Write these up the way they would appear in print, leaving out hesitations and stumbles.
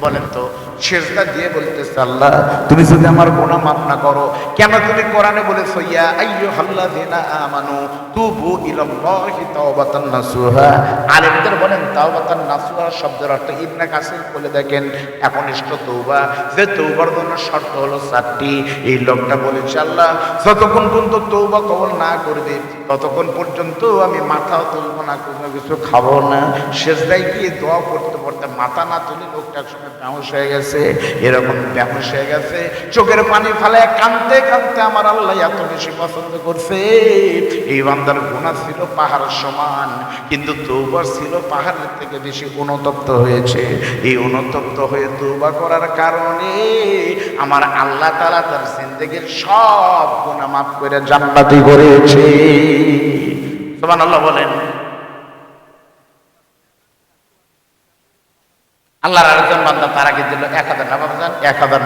বলেন তো, সেজদা দিয়ে বলতেছে, আল্লাহ তুমি যদি আমার গুনাহ মাফ না করো, কেন তুমি কোরআনে বলেছো ইয়া আইয়ুহাল্লাযিনা আমানু তুবু ইলাল্লাহি তাওবাতান নাসুহা। আলেমদের বলেন তাওবাতান নাসুহা শব্দের অর্থ ইবনে কাসির বলে দেখেন একনিষ্ঠ তওবা, যে তওবার জন্য শর্ত হলো 4টি। এই লোকটা বলেছে, আল্লাহ যতক্ষণ পর্যন্ত তওবা কবুল না করবে ততক্ষণ পর্যন্ত আমি মাথাও তুলব না, কোনো কিছু খাবো না। সেজদায় গিয়ে দোয়া করতে করতে মাথা না তুলে লোকটা একসময় বেহুশ হয়ে গেছে। এরকম বেহুশ হয়ে গেছে, চোখের পানি ফেলায় কাঁদতে কাঁদতে আমার আল্লাহ এত বেশি পছন্দ করছে। এই বান্দার গুনাহ ছিল পাহাড় সমান, কিন্তু তওবা ছিল পাহাড়ের থেকে বেশি অনুতপ্ত হয়েছে। এই অনুতপ্ত হয়ে তওবা করার কারণে আমার আল্লাহ তাআলা তার জিন্দেগীর সব গুনাহ মাফ করে জান্নাতি করেছে। সুবহানাল্লাহ বলেন। আল্লাহর আরেকজন বান্দা তার আগে দিল 1000 না বাবা জান, 1000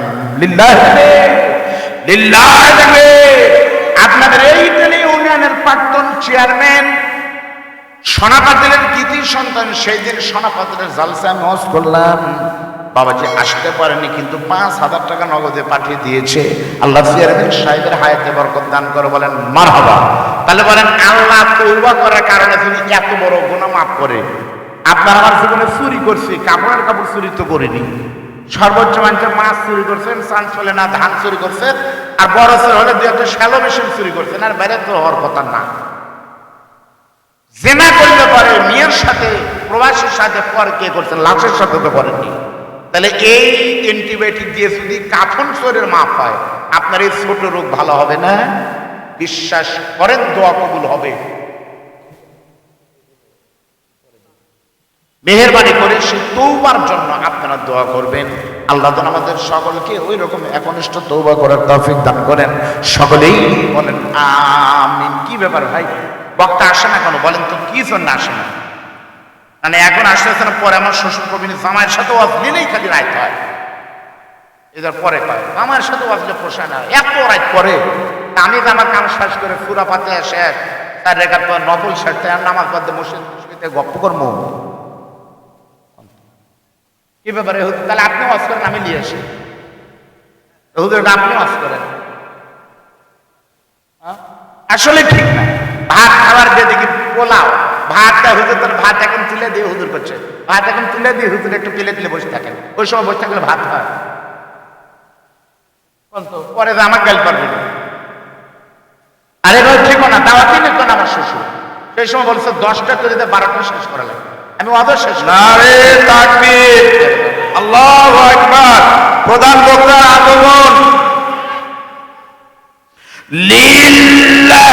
লিল্লাহি। আপনাদের এই টেলি ইউনিয়নের প্রাক্তন চেয়ারম্যান সোনাপাতিলের কৃতি সন্তান, সেই দিন সোনাপাতিলের জালসা আমি হজ করলাম। বাবাজি আসতে পারেনি, কিন্তু 5000 টাকা নগদে পাঠিয়ে দিয়েছে। আল্লাহ চেয়ারম্যান সাহেবের হায়াতে বরকত দান করে, বলেন মারহাবা। তাহলে বলেন আল্লাহ তওবা করার কারণে তিনি এত বড় গুনাহ মাফ করে। আপনার আমার জীবনে চুরি করছি, কাপড়ের কাপড় চুরি তো করিনি। সর্বোচ্চ মানুষের মাছ চুরি করছেন, চান্স হলে না ধান চুরি করছেন, আর বড় চোর হলে 2 একটা শ্যালো মেশিন চুরি করছেন, আর বাইরে তো হওয়ার কথা না। জেনা করলে পারে মেয়ের সাথে, প্রবাসীর সাথে পর কে করছেন, লাশের সাথে তো করেননি। তাহলে এই অ্যান্টিবায়োটিক দিয়ে যদি কাফন চোরের মাপ হয়, আপনার এই ছোট রোগ ভালো হবে না? বিশ্বাস করেন দোয়া কবুল হবে। মেহেরবানি করে সে তওবার জন্য আপনারা দোয়া করবেন। আল্লাহ তাআলা আমাদের সকলকে ওই রকম একনিষ্ঠ তওবা করার তৌফিক দান করেন। সকলেই বলেন আমিন। কি ব্যাপার ভাই, বক্তা আসে না কেন বলেন তো, কি জন্য আসে না? মানে এখন আসতেছে না, পরে আমার শ্বশুর কবিনী জামাইয়ের সাথে ওয়াজ নিলেই খালি রাইত হয়। এদের পরে কয় জামাইয়ের সাথে ওয়াজলে পোষায় না, এত রাইত করে। আমি আমার কাম শেষ করে ফুরা পাতে শেষ, 4 রাকাত পর নফল সারতে আর নামাজ পড়তে মসজিদে গপ্প করবো। কি ব্যাপারে হুজুর? তাহলে আপনি ওয়াজ করেন, আমি নিয়ে আসি। হুজুর আপনি ওয়াজ করেন, আসলে ঠিক না। ভাত খাবার দিয়ে দেখি পোলাও, ভাতটা হুজুর তার ভাত এখন তুলে দিয়ে হুজুর করছে, ভাত এখন তুলে দিয়ে হুজুর একটু তুলে তুলে বসে থাকেন। ওই সময় বসে থাকলে ভাত হয় পরে যে আমার গাল পারবে না। আরে ভাই ঠিক না, দাওয়াতি নিত না আমার শ্বশুর। সেই সময় বলছে 10টা করে 12টা শেষ করা লাগে। আমি অদর শেষ নারে তাকবীর, আল্লাহু আকবার। প্রধান বক্তার আগমন। লিল্লাহ